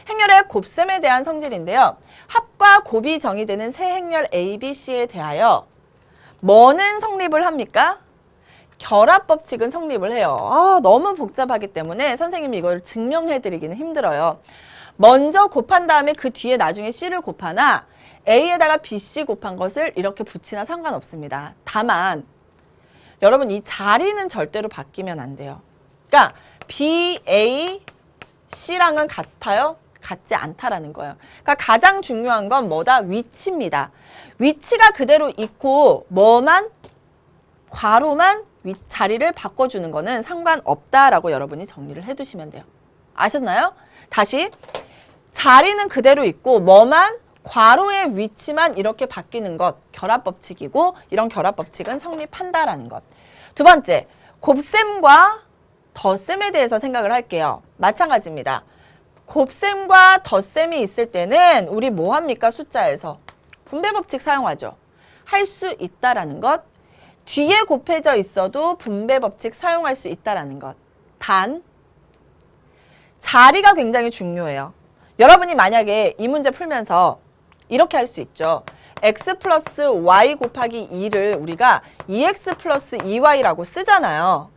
행렬의 곱셈에 대한 성질인데요. 합과 곱이 정의되는 세 행렬 A, B, C에 대하여 뭐는 성립을 합니까? 결합법칙은 성립을 해요. 너무 복잡하기 때문에 선생님이 이걸 증명해드리기는 힘들어요. 먼저 곱한 다음에 그 뒤에 나중에 C를 곱하나 A에다가 BC 곱한 것을 이렇게 붙이나 상관없습니다. 다만 여러분 이 자리는 절대로 바뀌면 안 돼요. 그러니까 B, A, C랑은 같아요? 같지 않다라는 거예요. 그러니까 가장 중요한 건 뭐다? 위치입니다. 위치가 그대로 있고 뭐만? 괄호만 자리를 바꿔주는 거는 상관없다라고 여러분이 정리를 해두시면 돼요. 아셨나요? 다시 자리는 그대로 있고 뭐만? 괄호의 위치만 이렇게 바뀌는 것, 결합법칙이고 이런 결합법칙은 성립한다라는 것. 두 번째, 곱셈과 덧셈에 대해서 생각을 할게요. 마찬가지입니다. 곱셈과 덧셈이 있을 때는 우리 뭐 합니까? 숫자에서 분배법칙 사용하죠. 할 수 있다라는 것. 뒤에 곱해져 있어도 분배법칙 사용할 수 있다라는 것. 단, 자리가 굉장히 중요해요. 여러분이 만약에 이 문제 풀면서 이렇게 할 수 있죠. x 플러스 y 곱하기 2를 우리가 2x 플러스 2y라고 쓰잖아요.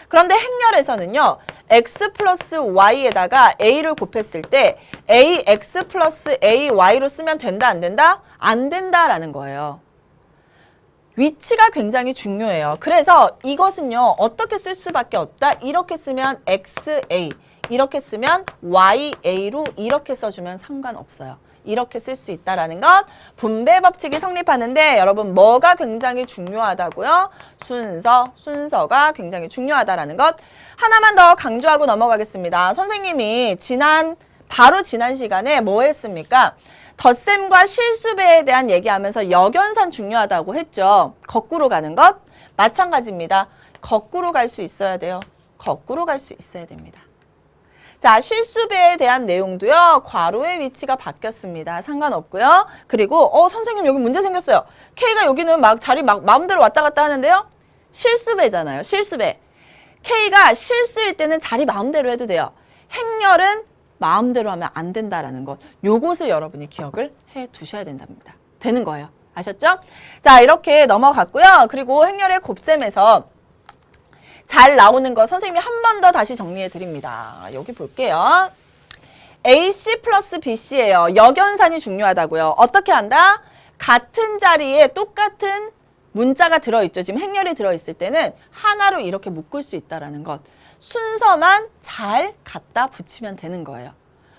그런데 행렬에서는요. x 플러스 y에다가 a를 곱했을 때 ax 플러스 ay로 쓰면 된다 안 된다? 안 된다라는 거예요. 위치가 굉장히 중요해요. 그래서 이것은요. 어떻게 쓸 수밖에 없다? 이렇게 쓰면 xa, 이렇게 쓰면 ya로 이렇게 써주면 상관없어요. 이렇게 쓸 수 있다라는 것. 분배법칙이 성립하는데 여러분 뭐가 굉장히 중요하다고요? 순서가 굉장히 중요하다라는 것. 하나만 더 강조하고 넘어가겠습니다. 선생님이 바로 지난 시간에 뭐 했습니까? 덧셈과 실수배에 대한 얘기하면서 역연산 중요하다고 했죠. 거꾸로 가는 것. 마찬가지입니다. 거꾸로 갈 수 있어야 돼요. 거꾸로 갈 수 있어야 됩니다. 자, 실수배에 대한 내용도요. 괄호의 위치가 바뀌었습니다. 상관없고요. 그리고 선생님 여기 문제 생겼어요. K가 여기는 막 자리 마음대로 왔다 갔다 하는데요. 실수배잖아요. 실수배. K가 실수일 때는 자리 마음대로 해도 돼요. 행렬은 마음대로 하면 안 된다라는 것. 요것을 여러분이 기억을 해 두셔야 된답니다. 되는 거예요. 아셨죠? 자, 이렇게 넘어갔고요. 그리고 행렬의 곱셈에서 잘 나오는 거 선생님이 한 번 더 다시 정리해 드립니다. 여기 볼게요. AC 플러스 BC예요. 역연산이 중요하다고요. 어떻게 한다? 같은 자리에 똑같은 문자가 들어있죠. 지금 행렬이 들어있을 때는 하나로 이렇게 묶을 수 있다는 것. 순서만 잘 갖다 붙이면 되는 거예요.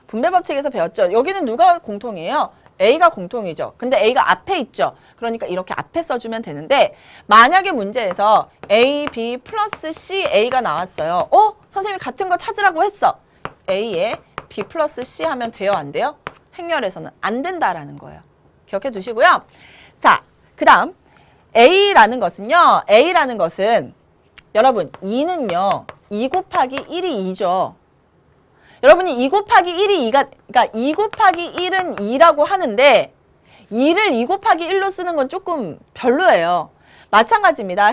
분배법칙에서 배웠죠. 여기는 누가 공통이에요? A가 공통이죠. 근데 A가 앞에 있죠. 그러니까 이렇게 앞에 써주면 되는데 만약에 문제에서 A, B 플러스 C, A가 나왔어요. 선생님이 같은 거 찾으라고 했어. A에 B 플러스 C 하면 돼요? 안 돼요? 행렬에서는 안 된다라는 거예요. 기억해 두시고요. 자, 그 다음 A라는 것은 여러분 2는요. 2 곱하기 1이 2죠. 여러분이 2 곱하기 1이 2가, 그러니까 2 곱하기 1은 2라고 하는데 2를 2 곱하기 1로 쓰는 건 조금 별로예요. 마찬가지입니다.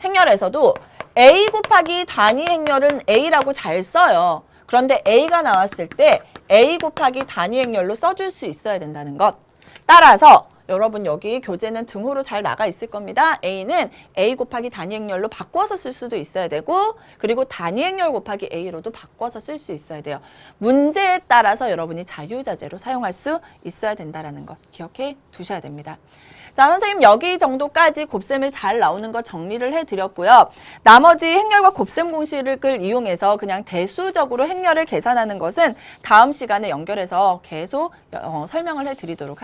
행렬에서도 A 곱하기 단위 행렬은 A라고 잘 써요. 그런데 A가 나왔을 때 A 곱하기 단위 행렬로 써줄 수 있어야 된다는 것. 따라서 여러분 여기 교재는 등호로 잘 나가 있을 겁니다. A는 A 곱하기 단위 행렬로 바꿔서 쓸 수도 있어야 되고 그리고 단위 행렬 곱하기 A로도 바꿔서 쓸 수 있어야 돼요. 문제에 따라서 여러분이 자유자재로 사용할 수 있어야 된다는 것 기억해 두셔야 됩니다. 자, 선생님 여기 정도까지 곱셈이 잘 나오는 거 정리를 해드렸고요. 나머지 행렬과 곱셈 공식을 이용해서 그냥 대수적으로 행렬을 계산하는 것은 다음 시간에 연결해서 계속 설명을 해드리도록 하겠습니다.